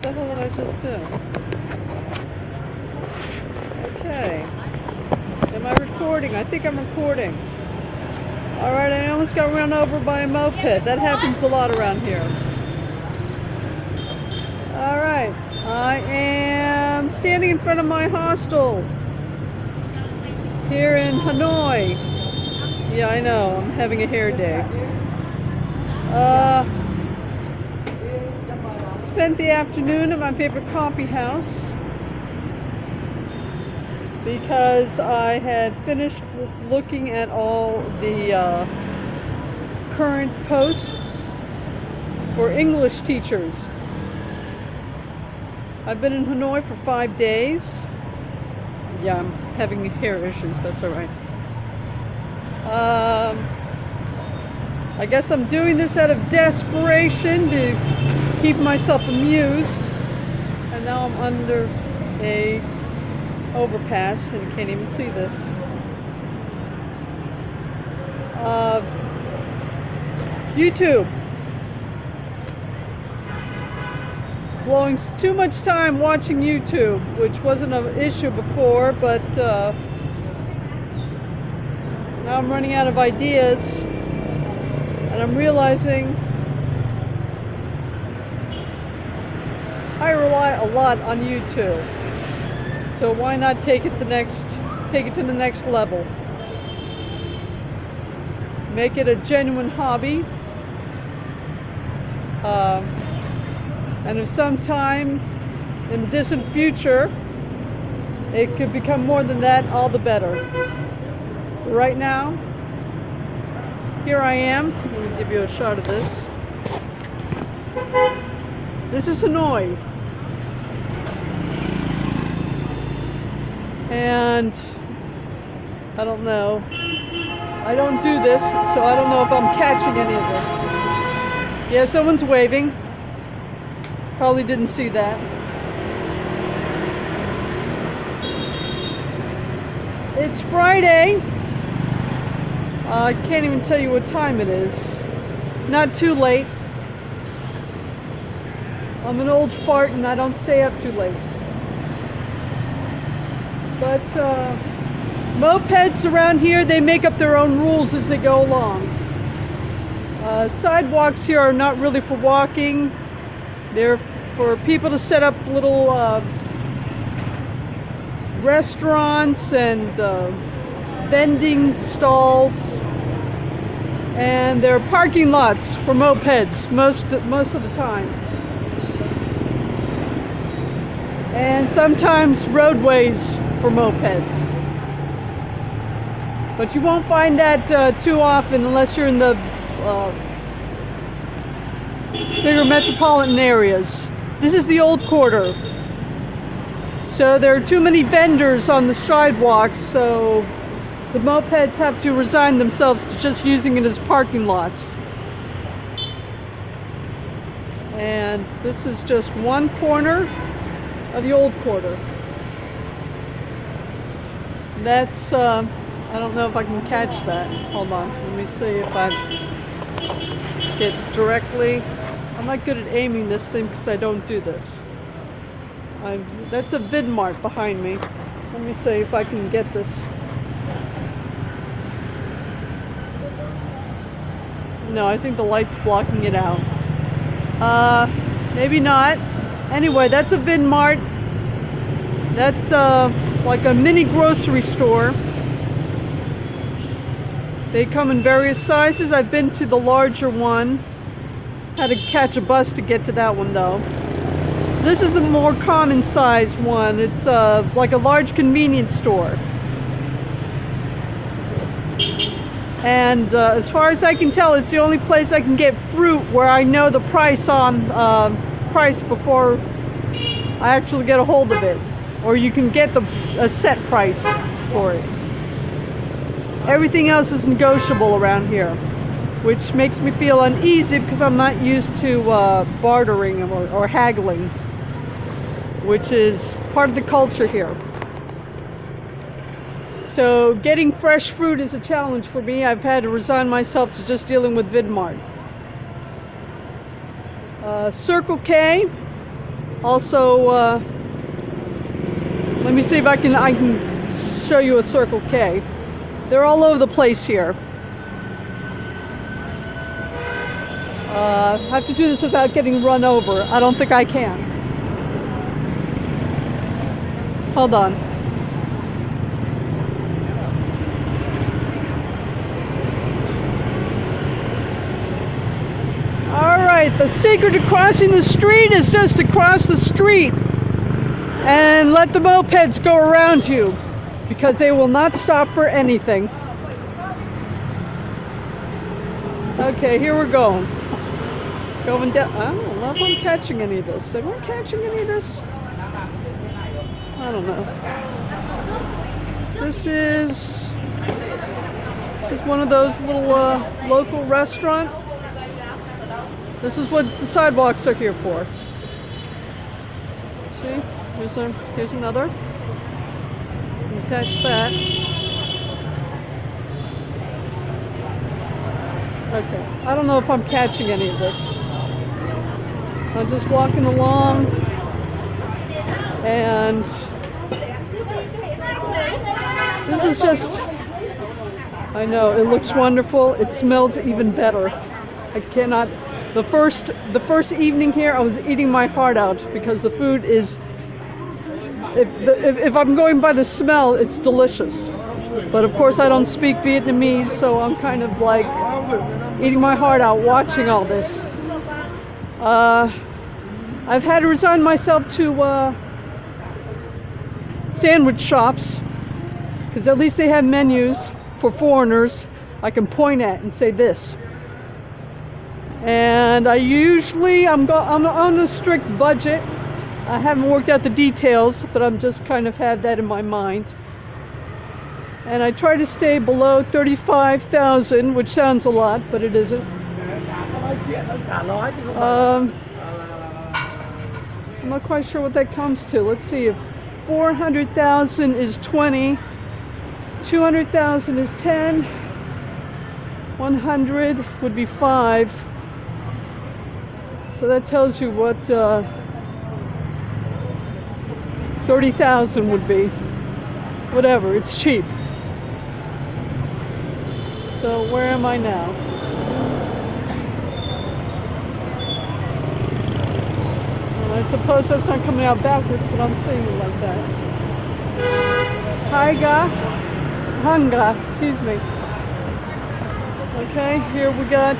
the hell did I just do? Okay. Am I recording? I think I'm recording. Alright, I almost got run over by a moped. That happens a lot around here. Alright. I am standing in front of my hostel here in Hanoi. Yeah, I know. I'm having a hair day. Spent the afternoon at my favorite coffee house because I had finished looking at all the current posts for English teachers. I've been in Hanoi for 5 days. Yeah, I'm having hair issues, that's alright. I guess I'm doing this out of desperation to keep myself amused. And now I'm under a overpass and you can't even see this. YouTube. Blowing too much time watching YouTube, which wasn't an issue before, but now I'm running out of ideas and I'm realizing I rely a lot on YouTube. So why not take it to the next level? Make it a genuine hobby. And if sometime in the distant future it could become more than that, all the better. But right now, here I am. Let me give you a shot of this. This is Hanoi. And I don't know. I don't do this, so I don't know if I'm catching any of this. Yeah, someone's waving. Probably didn't see that. It's Friday. I can't even tell you what time it is. Not too late. I'm an old fart and I don't stay up too late. But mopeds around here, they make up their own rules as they go along. Sidewalks here are not really for walking. They're for people to set up little restaurants and vending stalls. And they're parking lots for mopeds most of the time. And sometimes roadways for mopeds. But you won't find that too often unless you're in the bigger metropolitan areas. This is the old quarter. So there are too many vendors on the sidewalks, so the mopeds have to resign themselves to just using it as parking lots. And this is just one corner of the old quarter. That's, I don't know if I can catch that. Hold on, let me see if I get directly. I'm not good at aiming this thing because I don't do this. That's a Vidmart behind me. Let me see if I can get this. No, I think the light's blocking it out. Maybe not. Anyway, that's a Vidmart. That's like a mini grocery store. They come in various sizes. I've been to the larger one. Had to catch a bus to get to that one though. This is the more common size one. It's like a large convenience store. And as far as I can tell, it's the only place I can get fruit where I know the price before I actually get a hold of it. Or you can get a set price for it. Everything else is negotiable around here, which makes me feel uneasy because I'm not used to bartering or haggling, which is part of the culture here. So getting fresh fruit is a challenge for me. I've had to resign myself to just dealing with Vidmart. Circle K, Also, let me see if I can show you a Circle K. They're all over the place here. I have to do this without getting run over. I don't think I can. Hold on. Alright, the secret to crossing the street is just to cross the street and let the mopeds go around you, because they will not stop for anything. Okay, here we're going. Going down. I don't know if I'm catching any of this. Am I catching any of this? I don't know. This is one of those little local restaurant. This is what the sidewalks are here for. See? Here's another. Attach that. Okay. I don't know if I'm catching any of this. I'm just walking along, and this is just, I know, it looks wonderful. It smells even better. I cannot, the first evening here, I was eating my heart out because the food is, if I'm going by the smell, it's delicious. But of course I don't speak Vietnamese, so I'm kind of like eating my heart out watching all this. I've had to resign myself to sandwich shops, because at least they have menus for foreigners I can point at and say this. And I usually, I'm on a strict budget. I haven't worked out the details, but I'm just kind of have that in my mind. And I try to stay below 35,000, which sounds a lot, but it isn't. I'm not quite sure what that comes to. Let's see, if 400,000 is 20, 200,000 is 10, 100 would be 5. So that tells you what 30,000 would be. Whatever, it's cheap. So where am I now? Well, I suppose that's not coming out backwards, but I'm saying it like that. Hanga, excuse me. Okay, here we got,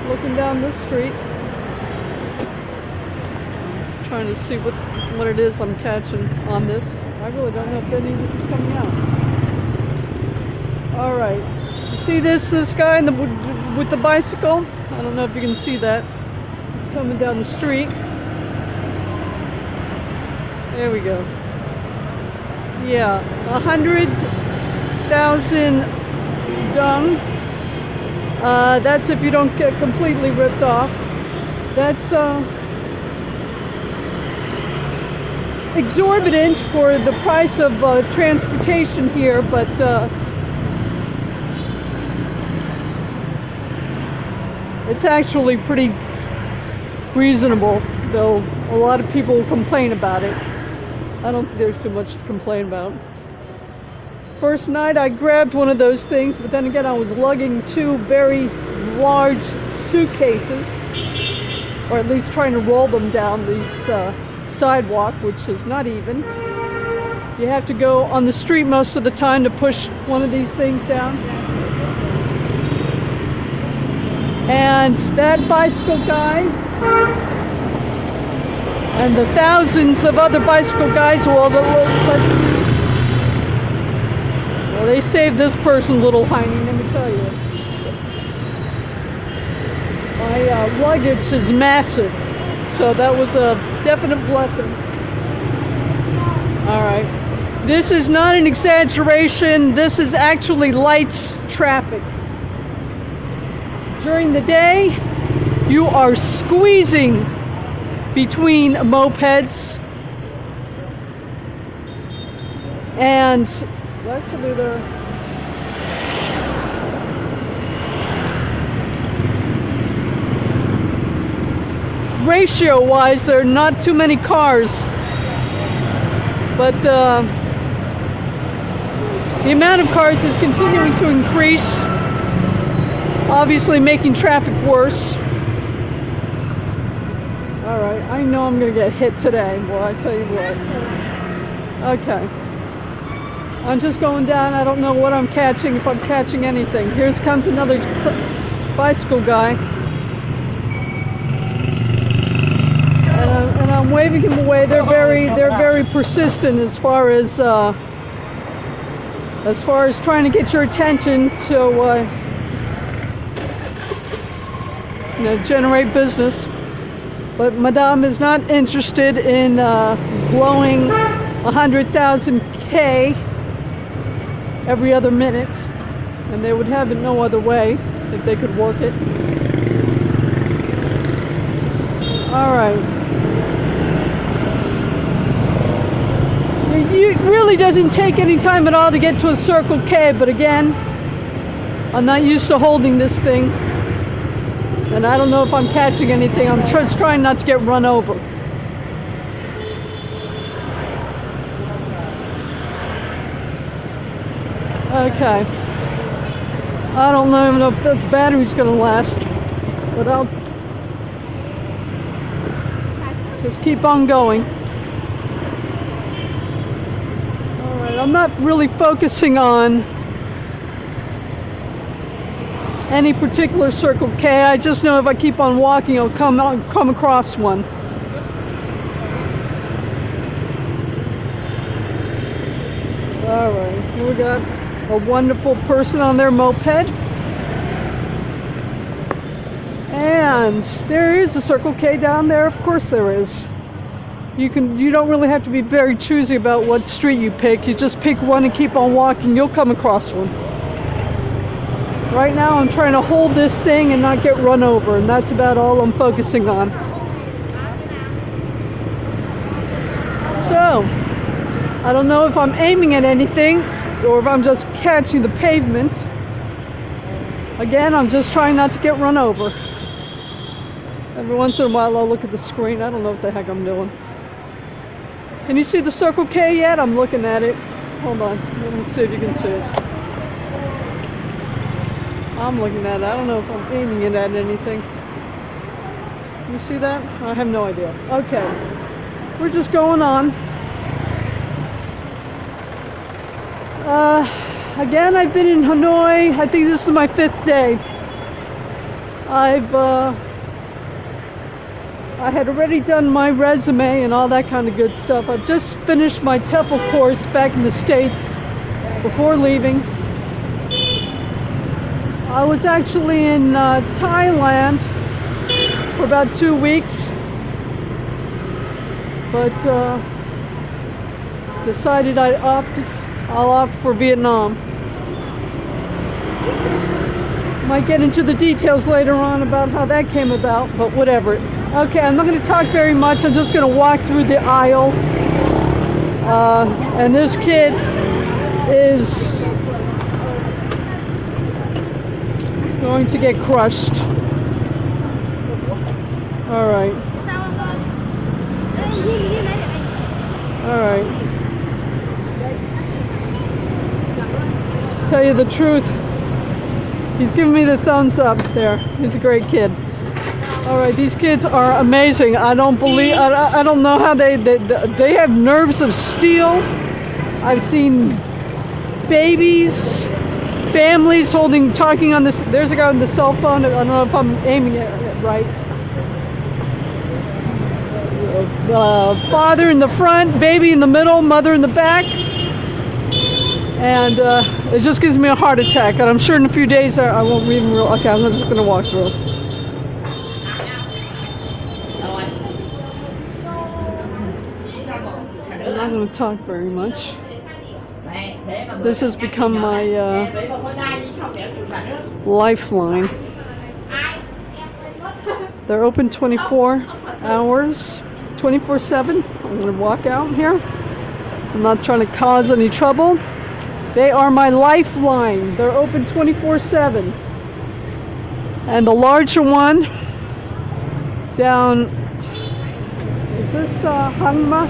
looking down this street. Trying to see what it is I'm catching on this. I really don't know if any of this is coming out. All right, you see this guy with the bicycle? I don't know if you can see that. He's coming down the street. There we go. Yeah, 100,000 dong. That's if you don't get completely ripped off. That's exorbitant for the price of transportation here, but it's actually pretty reasonable, though a lot of people complain about it. I don't think there's too much to complain about. First night I grabbed one of those things, but then again I was lugging 2 very large suitcases, or at least trying to roll them down these sidewalk, which is not even. You have to go on the street most of the time to push one of these things down. And that bicycle guy and the thousands of other bicycle guys, well, they saved this person, little Heine, let me tell you. My luggage is massive, so that was a definite blessing. All right, this is not an exaggeration. This is actually lights traffic. During the day, you are squeezing between mopeds, and actually they're ratio-wise, there are not too many cars. But the amount of cars is continuing to increase, obviously making traffic worse. All right, I know I'm going to get hit today. Well, I tell you what. Okay. I'm just going down. I don't know what I'm catching, if I'm catching anything. Here comes another bicycle guy. And I'm waving him away. They're very persistent as far as trying to get your attention to generate business. But Madame is not interested in blowing 100,000 K every other minute, and they would have it no other way if they could work it. All right. It really doesn't take any time at all to get to a Circle K, but again, I'm not used to holding this thing, and I don't know if I'm catching anything. I'm just trying not to get run over. Okay. I don't even know if this battery's going to last, but I'll just keep on going. All right, I'm not really focusing on any particular Circle K. I just know if I keep on walking, I'll come across one. All right, here we got a wonderful person on their moped. And there is a Circle K down there. Of course there is. You don't really have to be very choosy about what street you pick. You just pick one and keep on walking. You'll come across one. Right now I'm trying to hold this thing and not get run over, and that's about all I'm focusing on. So, I don't know if I'm aiming at anything or if I'm just catching the pavement. Again, I'm just trying not to get run over. Every once in a while I'll look at the screen. I don't know what the heck I'm doing. Can you see the Circle K yet? I'm looking at it. Hold on. Let me see if you can see it. I'm looking at it. I don't know if I'm aiming it at anything. You see that? I have no idea. Okay. We're just going on. Again, I've been in Hanoi. I think this is my 5th day. I had already done my resume and all that kind of good stuff. I've just finished my TEFL course back in the States before leaving. I was actually in Thailand for about 2 weeks, but decided I'll opt for Vietnam. Might get into the details later on about how that came about, but whatever. Okay, I'm not going to talk very much. I'm just going to walk through the aisle. And this kid is going to get crushed. All right. All right. Tell you the truth, he's giving me the thumbs up there. He's a great kid. All right, these kids are amazing. I don't know how they have nerves of steel. I've seen babies, families talking on this. There's a guy on the cell phone. I don't know if I'm aiming it right. Father in the front, baby in the middle, mother in the back. And it just gives me a heart attack. And I'm sure in a few days I won't even okay, I'm just going to walk through. I'm not going to talk very much. This has become my lifeline. They're open 24 hours, 24/7. I'm going to walk out here. I'm not trying to cause any trouble. They are my lifeline. They're open 24/7. And the larger one down Is this Hanma?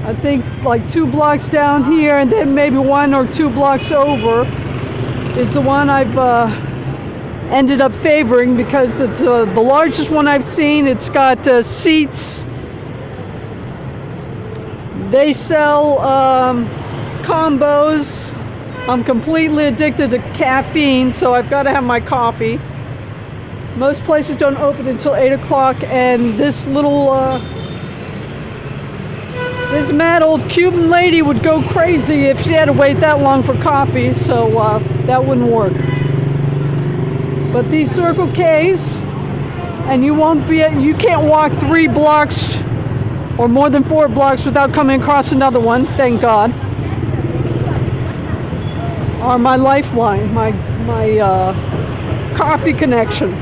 I think like 2 blocks down here, and then maybe 1 or 2 blocks over is the one I've ended up favoring because it's the largest one I've seen. It's got seats. They sell combos. I'm completely addicted to caffeine, so I've got to have my coffee. Most places don't open until 8 o'clock, and this little this mad old Cuban lady would go crazy if she had to wait that long for coffee, so that wouldn't work. But these Circle K's, and you can't walk 3 blocks or more than 4 blocks without coming across another one, thank God, are my lifeline, my coffee connection.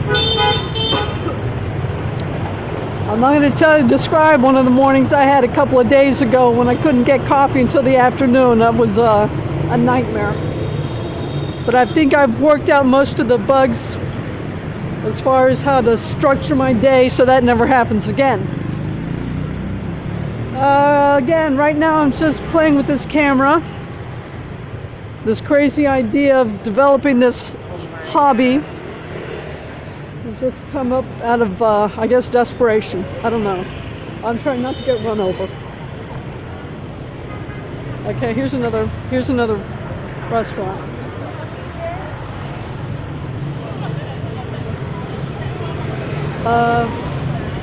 I'm not going to describe one of the mornings I had a couple of days ago when I couldn't get coffee until the afternoon. That was a nightmare. But I think I've worked out most of the bugs as far as how to structure my day so that never happens again. Again, right now I'm just playing with this camera. This crazy idea of developing this hobby has just come up out of, I guess, desperation. I don't know. I'm trying not to get run over. Okay, here's another restaurant.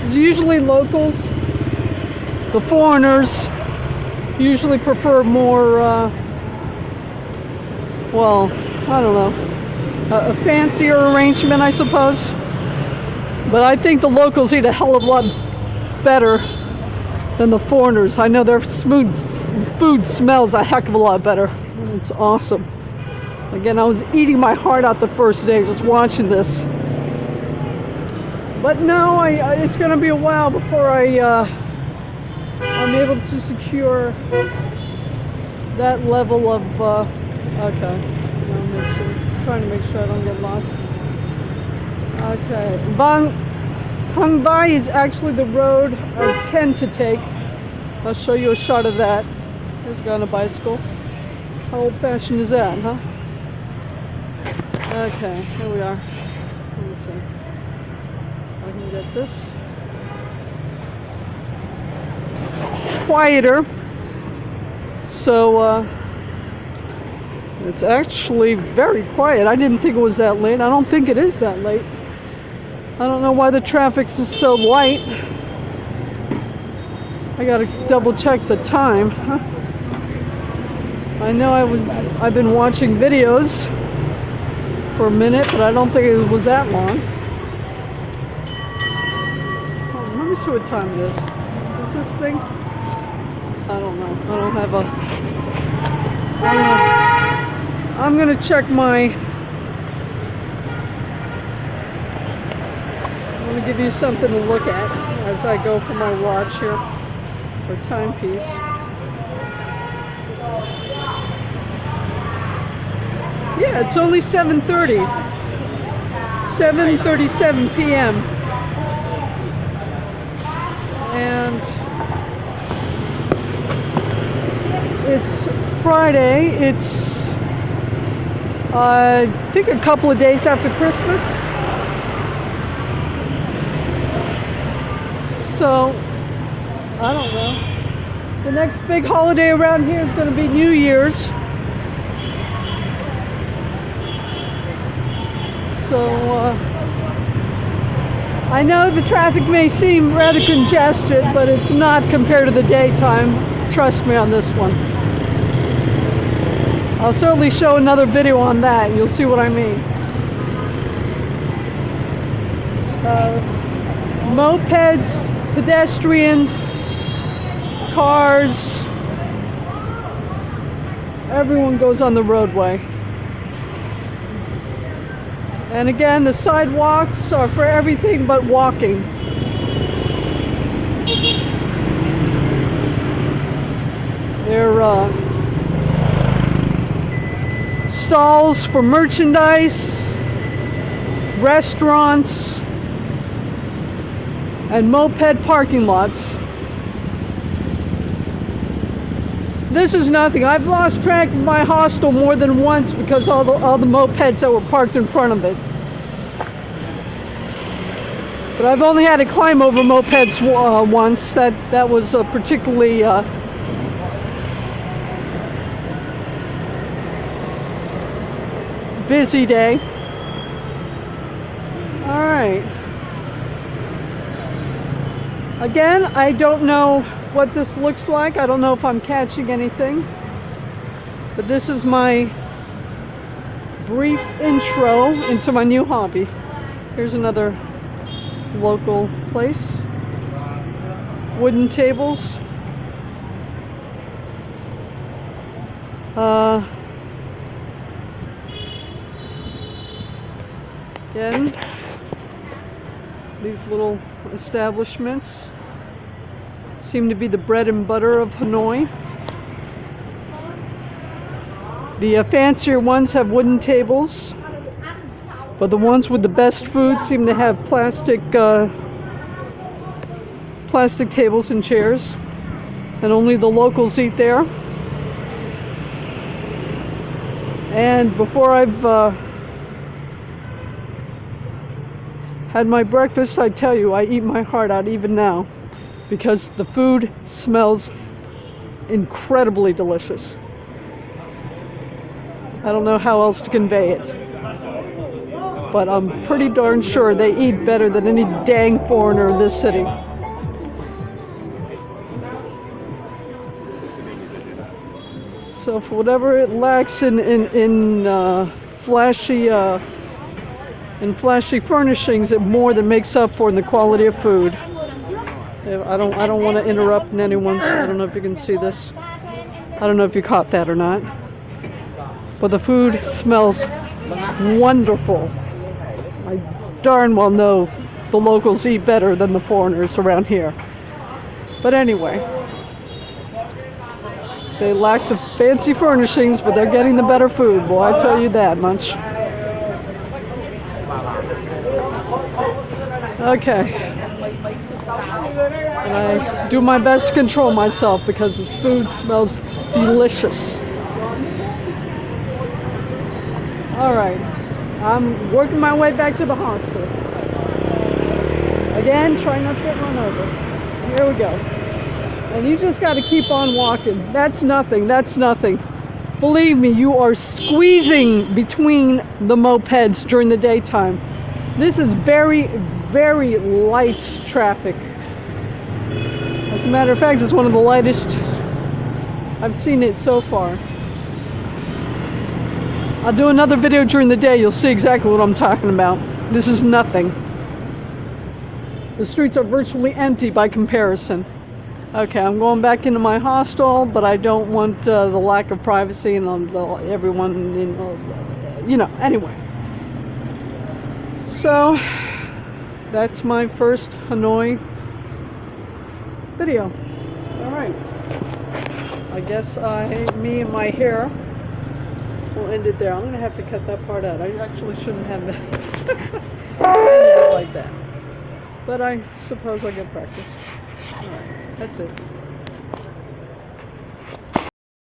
It's usually locals. The foreigners usually prefer more, well, I don't know, a fancier arrangement, I suppose. But I think the locals eat a hell of a lot better than the foreigners. I know their food smells a heck of a lot better. It's awesome. Again, I was eating my heart out the first day just watching this. But no, it's going to be a while before I'm able to secure that level of, okay, trying to make sure I don't get lost. Okay, Hung Bai is actually the road I tend to take. I'll show you a shot of that. There's a guy on a bicycle. How old-fashioned is that, huh? Okay, here we are. Let me see. I can get this. Quieter. So, it's actually very quiet. I didn't think it was that late. I don't think it is that late. I don't know why the traffic is so light. I gotta double check the time. Huh? I know I've been watching videos for a minute, but I don't think it was that long. Oh, let me see what time it is. Is this thing? I don't know. I don't have a... I'm gonna check my... I'm gonna give you something to look at as I go for my watch here, or timepiece. Yeah, it's only 7:30. 7:37 p.m. And it's Friday. It's I think a couple of days after Christmas. So, I don't know. The next big holiday around here is going to be New Year's. So, I know the traffic may seem rather congested, but it's not compared to the daytime. Trust me on this one. I'll certainly show another video on that. You'll see what I mean. Mopeds, pedestrians, cars, everyone goes on the roadway. And again, the sidewalks are for everything but walking. They're stalls for merchandise, restaurants, and moped parking lots. This is nothing. I've lost track of my hostel more than once because all the mopeds that were parked in front of it. But I've only had to climb over mopeds once. That was a particularly busy day. All right. Again, I don't know what this looks like. I don't know if I'm catching anything. But this is my brief intro into my new hobby. Here's another local place. Wooden tables. Again, these little establishments seem to be the bread and butter of Hanoi. The fancier ones have wooden tables, but the ones with the best food seem to have plastic tables and chairs, and only the locals eat there. And before I've had my breakfast, I tell you, I eat my heart out even now, because the food smells incredibly delicious. I don't know how else to convey it, but I'm pretty darn sure they eat better than any dang foreigner in this city. So for whatever it lacks in flashy furnishings, it more than makes up for in the quality of food. I don't want to interrupt anyone's. I don't know if you can see this. I don't know if you caught that or not. But the food smells wonderful. I darn well know the locals eat better than the foreigners around here. But anyway, they lack the fancy furnishings, but they're getting the better food. Boy, I tell you that much. Okay. And I do my best to control myself because this food smells delicious. All right. I'm working my way back to the hostel. Again, trying not to get run over. Here we go. And you just got to keep on walking. That's nothing. That's nothing. Believe me, you are squeezing between the mopeds during the daytime. This is very, very light traffic. As a matter of fact, it's one of the lightest I've seen it so far. I'll do another video during the day. You'll see exactly what I'm talking about. This is nothing. The streets are virtually empty by comparison. Okay, I'm going back into my hostel, but I don't want the lack of privacy and everyone, anyway. So, that's my first Hanoi video. All right. I guess me and my hair will end it there. I'm going to have to cut that part out. I actually shouldn't have ended it like that. But I suppose I'll get practice. All right. That's it.